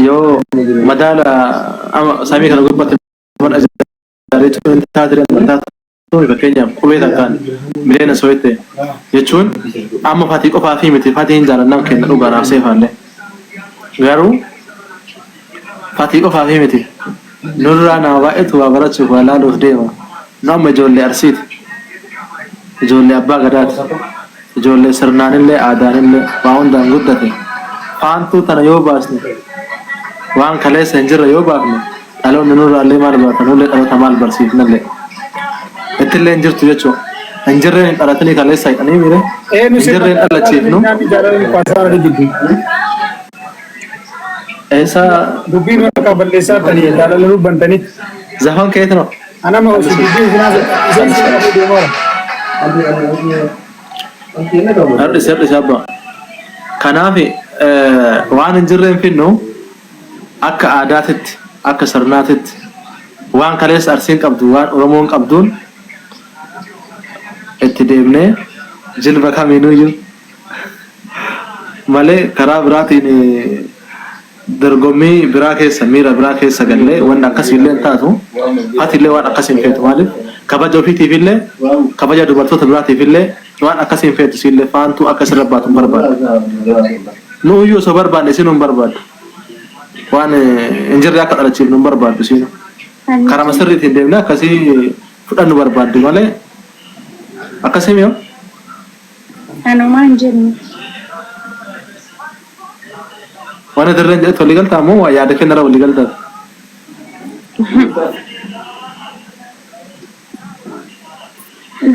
yoo madaala samii kana gubbatti mana ajaa'ilee hin taatire fakkeenyaaf qubee takkaan mileena so'ette jechuun amma fatii qofaa fi miti fatii hin jaalannaan kenna dhugaa raabsee faallee garuu fatii qofaa fi miti nurraa nama baay'eetu waa barachuuf waa laaluuf deema nu amma ijoollee arsiiti ijoollee abbaa gadaati ijoollee sirnaanillee aadaanillee waa hundaan guddate faantuu tana yoo baasne waan kaleessa hin jirre yoo baafne dhaloonni nurraallee maal baratan ullee dhalota maal barsiifnallee ittillee hin jirtu jechuudha. Hin jirreen hin dhalatanii kaleessa hidhanii mire hin jirreen dhalachiifnu. Eessa dubbiin akka balleessaa ta'anii jaalala lubbantanii zafan keetu no. Anama osoo dubbiin isaan deemaa. Har'is abbaa. Kanaaf waan hin jirreen finnu akka aadaatitti akka sirnaatitti waan kaleessa arsiin qabdu waan oromoon qabduun itti deemnee jilba kamiinuyyuu malee karaa biraatiin dorgommii biraa keessa miira biraa keessa gallee waan akkasiillee taatu hatillee waan akkasiin feetu maaliif kabaja ofiitiifillee kabaja dubartoota biraatiifillee waan akkasiin feetu siillee faantuu akka sirra baatu barbaada. Nuuyyuu osoo barbaanne isin hin barbaadu. Waan injirri akka dhalachiifnu hin barbaadu siinu. Karaa sirriitiin deemnee akkasii fudhannu barbaaddu malee akkasii mi'oo? Anumaa hin jennu. Waan dirreen jedhetti walii galtaa moo waa yaada kennara walii galtaa?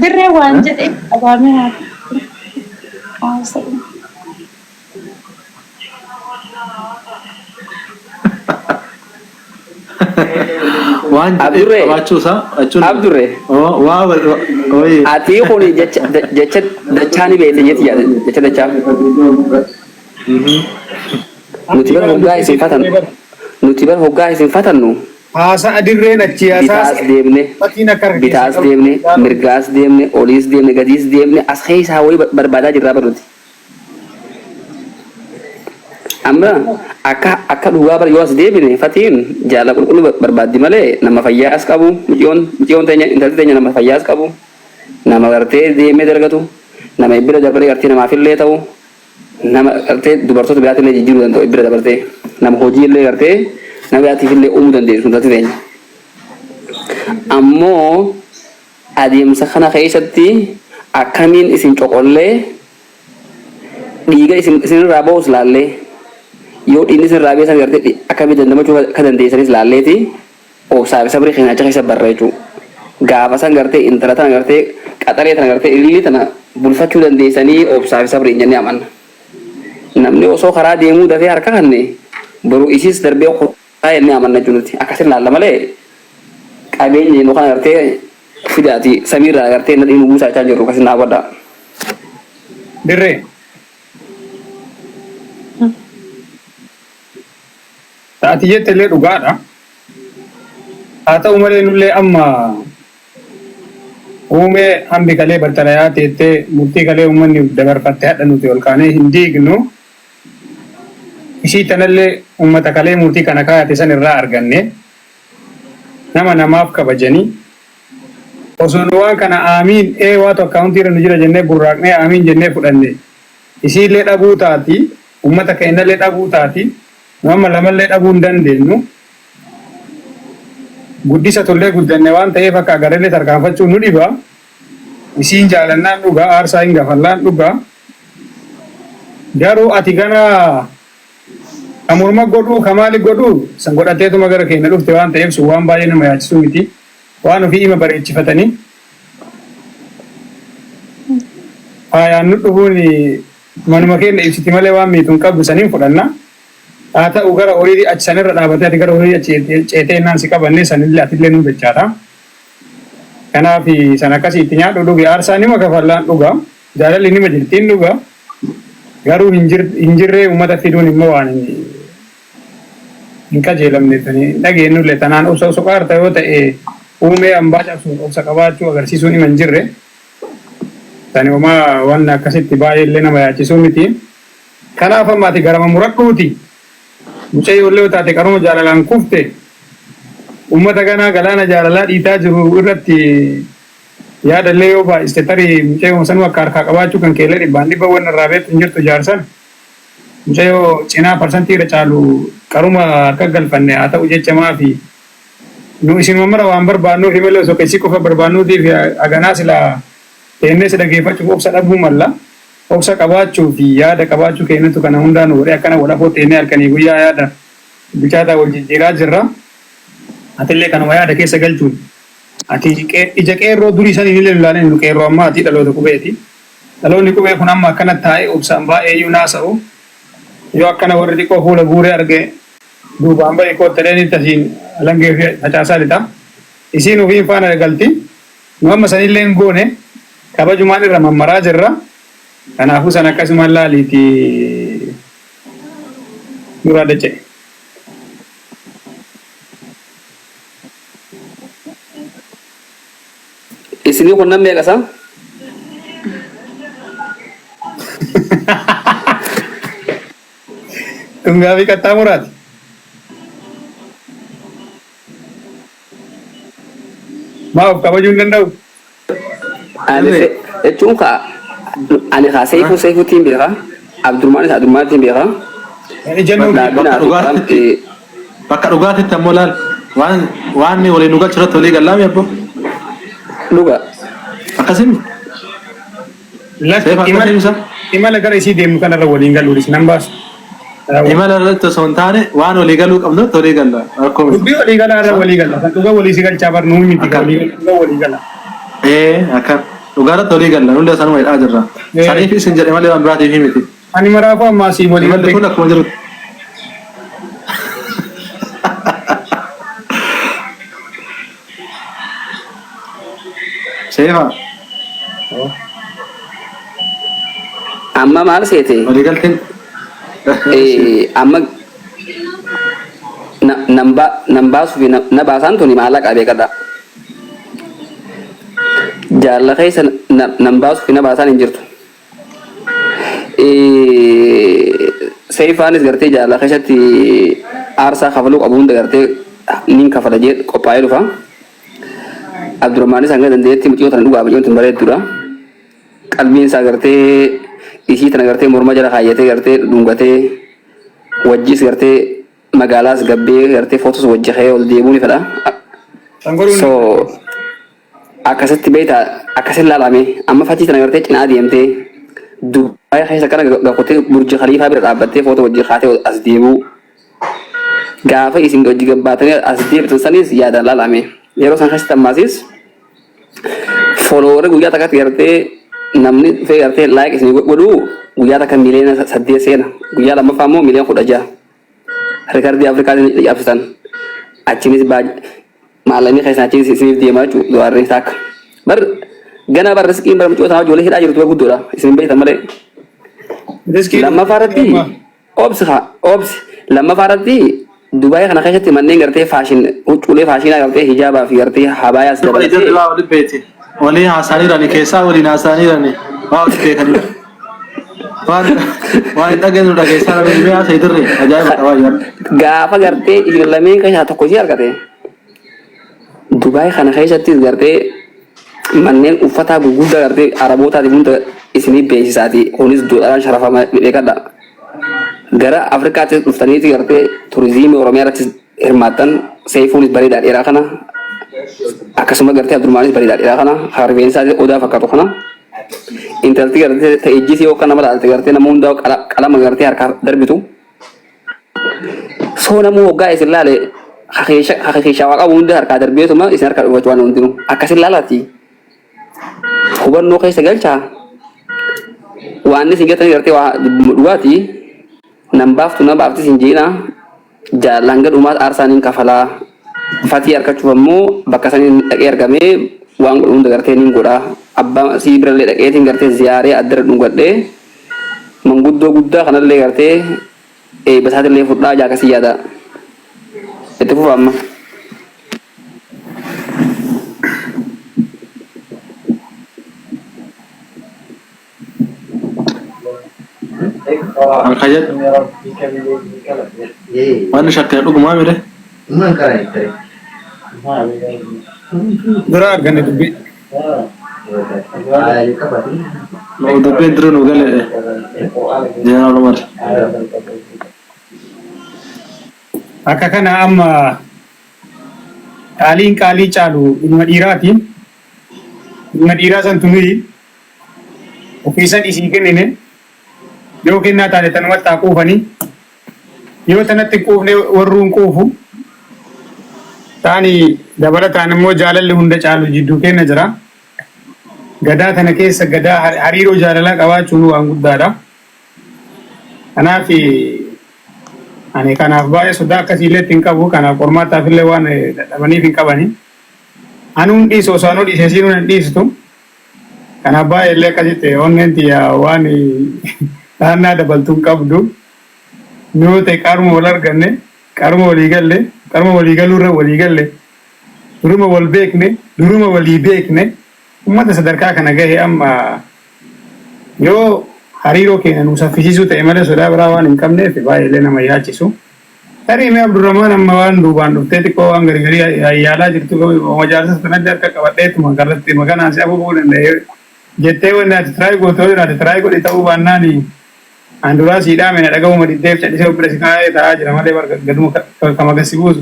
Dirree waan jedhe qabaamee haati. Waan jedhe qabaachuusaa jechuun Abdurre ati kun jecha dachaani beete jetti yaada jecha dachaa nuti bar hoggaa isin fatannu haasa'a dirreen achi bitaas deemne bitaas deemne mirgaas deemne oliis deemne gadiis deemne as keessaa wayii barbaadaa jirraa barnuti amma akka dhugaa bar yoo as deebine fatiin jaala qulqullu barbaaddi malee nama fayyaas qabu muciyyoon teenya intalli teenya nama fayyaas qabu nama gartee deemee dargatu nama ibbira dabaree gartee namaafillee ta'u nama gartee dubartoota biraatillee jijjiiruu danda'u ibbira dabartee nama hojiillee gartee nama biraatiifillee uumuu dandeessu intalli teenya ammoo adeemsa kana keessatti akkamiin isin coqollee dhiiga isinirraa ba'us laallee yoo dhiinni isin raabee san gartee akkamiin dandamachuu akka dandeessanis laalleeti obsaa fi sabrii keenya achi keessa barreechuu gaafa san gartee intala tana gartee qaxaree tana gartee ililii tana bulfachuu dandeessanii obsaa fi sabrii jennee amanna namni osoo karaa deemuu dafee harka kanne boruu isiis darbee qotaa jennee amanna jechuuti akkasin laalla malee qabeenya jennu kana gartee fidaati samiirraa gartee na dhiinu buusaa jirru akkasin dhaabadha. Dirree. Taati jetteellee dhugaadha. Haa ta'u malee nullee amma uumee hambi kalee bartalayaa teettee murtii kalee uummanni dabarfattee hadha nuti ol kaanee hin diignu. Ishii tanallee uummata kalee murtii kana kaayate san irraa arganne nama namaaf kabajanii osoo nu waan kana aamiin waatu akkaawuntii irra nu jira jennee burraaqnee aamiin jennee fudhanne isiillee dhabuu taati uummata keenyallee dhabuu taati. Nama lamallee dhabuu hin dandeenyu guddisa tollee guddanne waan ta'eef akka agarree tarkaanfachuu nu dhiba isiin jaalannaan dhugaa aarsaa hin gafallaan dhugaa garuu ati gana amurma godhuu kamaali godhuu san godhateetuma gara keenya dhufte waan ta'eef sun waan baay'ee nama yaachisuu miti waan ofii ima bareechifatanii faayaan nu dhufuun manuma keenya ibsiti malee waan miituun qabdu saniin fudhanna. Haa ta'u gara horii achi sanirra dhaabatee ati gara horii ceetee innaan si qabannee sanillee atillee nu bechaata. Kanaaf san akkasitti nyaadhu dhugi aarsaa nima kafallaan dhuga jaalalli nima jirtiin dhuga garuu hin jirree uummata fiduun immoo waan hin qajeelamne dhageenyullee tanaan obsa qaarta yoo ta'e uumee hambaa cabsuun obsa qabaachuu agarsiisuun hima hin jirre. Tani homaa waan akkasitti baay'eellee nama yaachisuu miti. Kanaaf ammaati garama muradhuuti. mucayyoo illee taate qaruma jaalalaan kufte ummata kanaa galaana jaalalaa dhiitaa jiru irratti yaadallee yoo baay'iste tarii mucayyoo sanuu akka harkaa qabaachuu kan keellee dhibbaan dhibba wanna irraa beektu hin jirtu jaarsan mucayyoo cinaa parsantii irra caalu qaruma harka galfanne haa ta'u jechamaa fi nu isinuma mara waan barbaannuuf malee osoo keessi qofa barbaannuutiif aganaa silaa teennee si dhageeffachuuf obsa dhabuu malla obsa qabaachuu fi yaada qabaachuu keenyatu kana hundaan waree akkana walafoo teennee halkanii guyyaa yaada bilchaataa wal jijjiiraa jirra atillee kanuma yaada keessa galchuun ati ija qeerroo durii sanii illee ilaalee nu qeerroo ammaa ati dhaloota qubeeti dhaloonni qubee kun amma akkana taa'ee obsaan baay'eeyyuu naasa'u yoo akkana warri xiqqoo fuula guuree arge duubaan ba'e kootteleen tasiin langee fi facaasaa lixa isiin ofiin faana galti nu amma sanillee hin goone kabajumaan irra mammaraa jirra kanaafuu san akkasumaan laaliiti duraa dacha'e. Isinii kun namni meeqa isaa? Tungaa fi qaxxaamuraati. Maaf kabajuu hin danda'u. Jechuun ani kaa seefuutiin beeka Abdurrahmaatiin beeka. Bakka dhugaatitti ammoo laal waan waliin dhugaa jirratti walii gallaami abbo. Dhuga. Akkasimi. Imala gara isii deemu kanarra waliin galuunis nan baasu. Imala irratti osoo hin taane waan walii galuu qabnu walii galla. Dubbii walii galaa irra walii galla. Kan dhugaa walii si galchaa barnuu miti dhugaa walii galla. Akka dhugaarratti walii galla hunda sanuma hidhaa jirra. Saniif isin jedhe malee waan biraatiif miti. Ani maraafuu ammaa si walii galle. Kun akkuma jiru. Seefa. Amma maal seete? Walii galteen. Amma nambaasuu fi na baasaan tuni maallaqa beekadha. Jaalla keessa nambaasuu fi na baasaan hin jirtu. Seefaanis gartee jaalla keessatti aarsaa kafaluu qabu hunda gartee niin kafala jee qophaa'ee dhufa. Abdurrahmaanis hanga dandeetti mucayyoo tana dhugaa mucayyoo tana bareeddudha. Qalbiin isaa gartee isii tana gartee morma jala kaayyatee gartee dhungatee wajjis gartee magaalaas gabbee gartee footos wajji ka'ee ol deemuu ni fedha. So akkasitti beektaa akkasin laalame amma fakkii tana gartee cinaa deemtee Dubaay keessa kana gakkotee burji khaliifaa bira dhaabbattee footoo wajji kaatee as deemuu gaafa isin wajji gabbaatanii as deebitan sanis yaadaan laalame yeroo san keessatti ammaasis follower guyyaa takkatti gartee namni dhufee gartee like isin godhu guyyaa takka miliyoona 8 seena guyyaa lammaffaa immoo miliyoona 16 riikardii afrikaatiin dhaabsisan achinis maallaqa keessaa achinis isiniif deemaa jechuudha du'aarreen saaka bar gana bar riskiin bar mucoo tanaa ijoollee hidhaa jirtu guddoodha isin beektan malee lammaffaa irratti obsi lammaffaa irratti Dubaay kana keessatti manneen gartee faashin huccuulee faashinaa gartee hijaabaa fi gartee habaayaas dabalatee walii haasaniirani keessaa waliin haasaniirani waa walitti beekanii waan dhageenyu dhageessaa namni biyyaa ta'e dirree ajaa'iba qabaa jiran. Gaafa gartee isin lameen keessaa tokko ishee argate Dubaay kana keessatti gartee manneen uffataa gurguddaa gartee arabootaatiif hunda isinii beeksisaati kunis duudhaan sharafa beekadha. Gara Afrikaatti dhuftaniiti gartee turizimii Oromiyaa irratti hirmaattan seefuunis bareedaa dheeraa kana akkasuma gartee Abdurrahmaanis bareedaa dheeraa kana harveensaa odaa fakkaatu kana intalti gartee ta'ejjisii yookaan nama laalte gartee nama hundaa qalama gartee harkaa darbitu soo namuu hoggaa isin laale hakeeshaa waa qabu hundi harkaa darbeetuma isin harkaa dhufachuu waan hundinuu akkasin laalaati hubannoo keessa galchaa waan isin gatanii gartee waa dhugaati nambaaftu nambaafti isin jeena jaalanga dhumaat aarsaniin kafalaa fatii harkachuuf ammoo bakka saniin dhaqee argamee waan godhu hunda gartee niin godha abbaa sii birallee dhaqeetiin gartee ziyaaree addara dhungadhee manguddoo guddaa kanallee gartee basaatillee fudhaa jaakasii yaada itti fufa amma. An kajat. Waan shakka dhugumaa mire. Dura arganne dubbi. No dubbiin dura nu gale Jeneraal Umar. Akka kana amma qaaliin qaalii caalu ilma dhiiraatiin ilma dhiiraa san tunii ofiisan isii kennine yoo kennaa taate tanumatti haa quufanii yoo tanatti quufne warruun quufu taani dabalataan immoo jaalalli hunda caalu jidduu kenna jira. Gadaa tana keessa gadaa hariiroo jaalalaa qabaachuun waan guddaadha. Kanaaf ani kanaaf baay'ee sodaa akkasiillee hin qabu. Kanaaf qormaataaf illee waan dadhabaniif hin qabani. Anuun dhiisu osoo anuu dhiisee siinuun hin dhiistu. Kanaaf baay'ee illee akkasitti onneen tiyyaa waan dhaannaa dabaltuu hin qabdu. Yoo ta'e qaaruma wal arganne qaaruma walii galle qaaruma walii galuurra walii galle duruma wal beekne duruma walii beekne ummata sadarkaa kana gahe amma yoo hariiroo keenya nu saffisiisuu ta'e malee sodaa biraa waan hin qabneef baay'ee illee nama yaachisu. Tarii mee Abdurrahmaan amma waan duubaan dhuftee xiqqoo waan garii yaalaa jirtu majaalisa sanatti harka qabadheetuma garratti makanaan si abuubuu danda'e jettee wanni ati tiraayii gootoo jiraate tiraayii godhe ta'uu baannaan an duraa sii dhaame na dhaga'uma diddeef cadhisee obbira si kaa'ee ta'aa jira malee gaduma kama gassi buusu.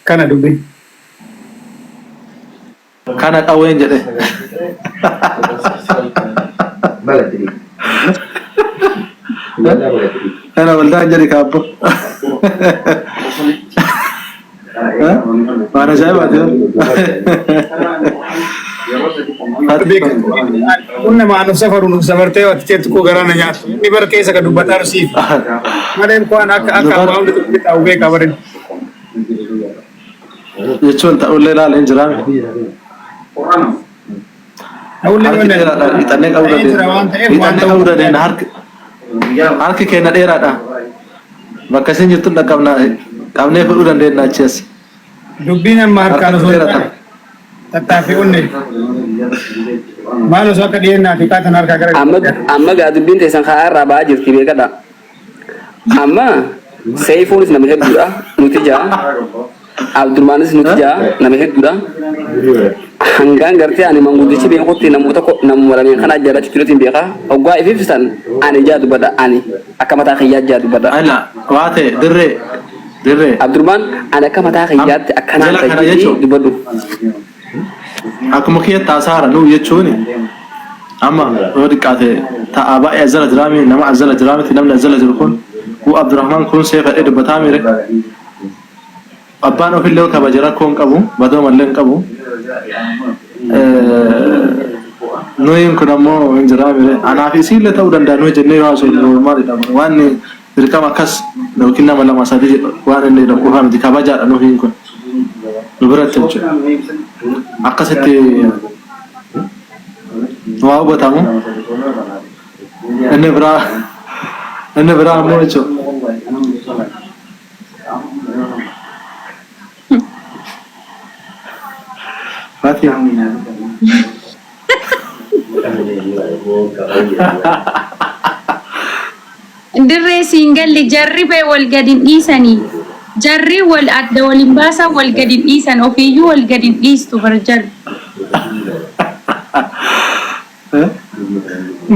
Kana dubbi. Kana qawween jedhe. Kana waldaan jedhe kaabbo. Waan ajaa'ibaati. Kun nama anuuf safaru nuuf safartee wati ceetu koo garaana nyaatu. Inni bara keessa ka dubbataa rusiif. Maleen kuwaan akka waan dhufu ta'u beekaa barin. Jechuun ta'ullee ilaalee hin jiraame. Hixannee qabuu dandeenya harki keenya dheeraadha. Bakka isin jirtu qabnee fudhuu dandeenya achi as. Dubbiin amma harkaan osoo hin taane tattaaffii onne maal osoo akka dhiyeennaati kaatan harkaa gara amma gaa dubbiin teessan karaa irraa ba'aa jirti beekadha. Amma seeyifuunis nama hedduudha nuti ja'a. Abdurrahmanis nuti ja'a nama hedduudha. Hangaan gartee ani manguddichi beekutti namuma lameen kana jaalachu jiruutiin beekaa. Hoggaa ififsan ani jaa dubbadha ani akka mataa kiyyaa jaa dubbadha. Ala waa ta'e dirree. Abdurrahmaan ani akka mataa kiyyaatti akkanaan tajaajilu dubbadhu. Akkuma kiyya taasaara nuu jechuun amma yoo xiqqaate ta'a baay'ee azala jiraami nama azala jiraamiti namni azala jiru kun Abdurrahmaan kun seefadhee dubbataa mire. Abbaan ofillee kabaja rakkoo hin qabu badoo mallee hin qabu. Nuyin kun ammoo hin jiraamire anaaf isiillee ta'uu danda'a nuyi jennee yoo haasoo maalidha waan dirqama akkas yookiin nama lama sadii waan inni dhaquu miti kabajaadha nuyin kun nu biratti jechuudha. Akkasitti waa hubatamu inni biraa ammoo jechuudha. Fatia. Dirree siingalli jarri bee wal gadin dhiisanii jarri wal adda waliin baasan wal gadin dhiisan ofiiyyuu wal gadin dhiistu bar jarri.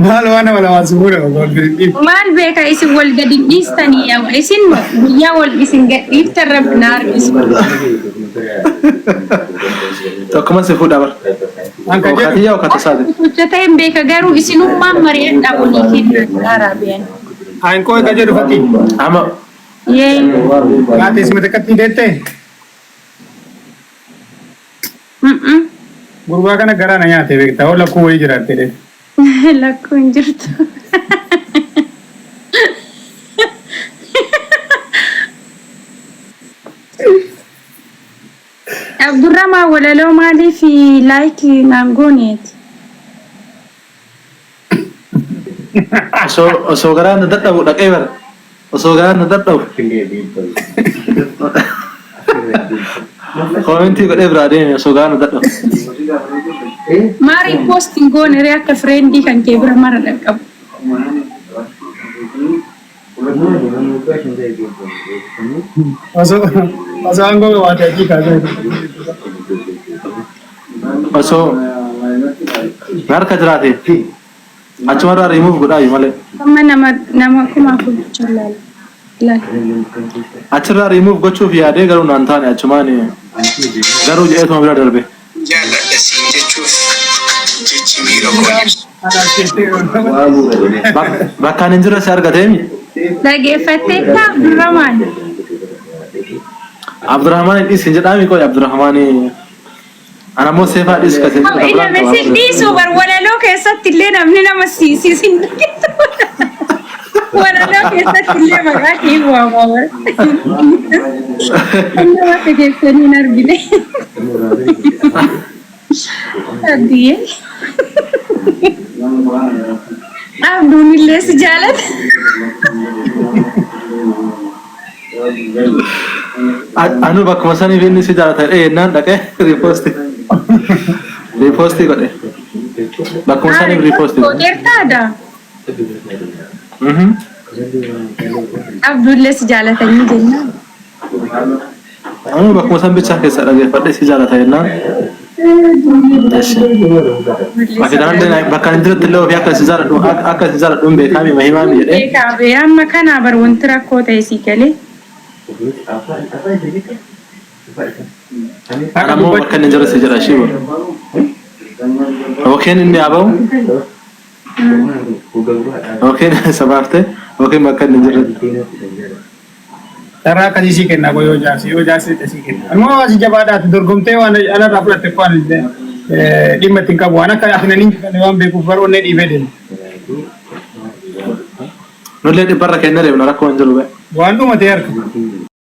maal waan nama lamaa suura wal gadin dhiistu. Maal beeka isin wal gadin dhiistanii isin guyyaa wal isin gadhiiftan rabbi na harkisu. Tokkuma si fuudha bar. Wakatiyyaa wakatasaati. Hojjetaa hin beeka garuu isinummaan mari'adhaa olii kennan Araabiyaan. Aan koo ka jedhu fakki. Ama. Yee. Maatis matakatti deette. Gurbaa kana garaana nyaate beektaa oo lakkuu wayii jiraatte de. Lakkuu hin jirtu. Abdurrahmaan walaloo maaliif laayikii naangooniiti? Osoo garaan dadhabu dhaqee bara. Osoo garaan dadhabu. Komentii godhee biraa deeme osoo garaan dadhabu. Mari posting gone react friend kan ke bra mara da kab. Oso anggo wate ki kaza. Osoo harka jiraate achumarraa remove godhaa malee Amma nama kuma ku chalala. La. achirraa remove gochuuf yaadee garuu naan taane achumaan garuu jedheetuma bira darbe. Jaalladha siin jechuuf jechi miira koon Ana kete. Bakkaan hin jirre si argateemi. Dhaggeeffattee Abdurrahman. Abdurrahmaan dhiisin jedhaami qoy Abdurrahmaan anammoo seefaa dhiis kasee Oh, ina mesin dhiisu bar walaloo keessatti illee namni nama siisisin. Walaloo keessatti illee maqaa kee bu'aa bar. Nama keessanii hin argine. Adiyee. Abduun illee si jaalata. anu bakkuma saniif inni si jaalata jennaan dhaqee riipoosti godhe bakkuma saniif riipoosti godhe. Ertaadha. Abdullee si jaalatanii jennaan. anu bakkuma san bichaa keessa dhageeffadhe si jaalata jennaan. Makidaan bakka hin jiretti illee ofii akka si jaaladhu hin beekaami mahimaami jedhee. Beekaabe amma kanaa bar wanti rakkoo ta'e si galee. Anammoo bakka inni jira si jedha ishii bor. Yookiin inni abawu yookiin sabaaftee yookiin bakka inni jirre. Darah kasih sih kena koyo jasi kasih kena. Amo masih jabadat dorgomte wana ala rapla tepan lima tingkat wana kan akhirnya nih kan wan beku baru net ibeden. Nulle di barra kennere una rakko anjulu be. Wan tu mati yar.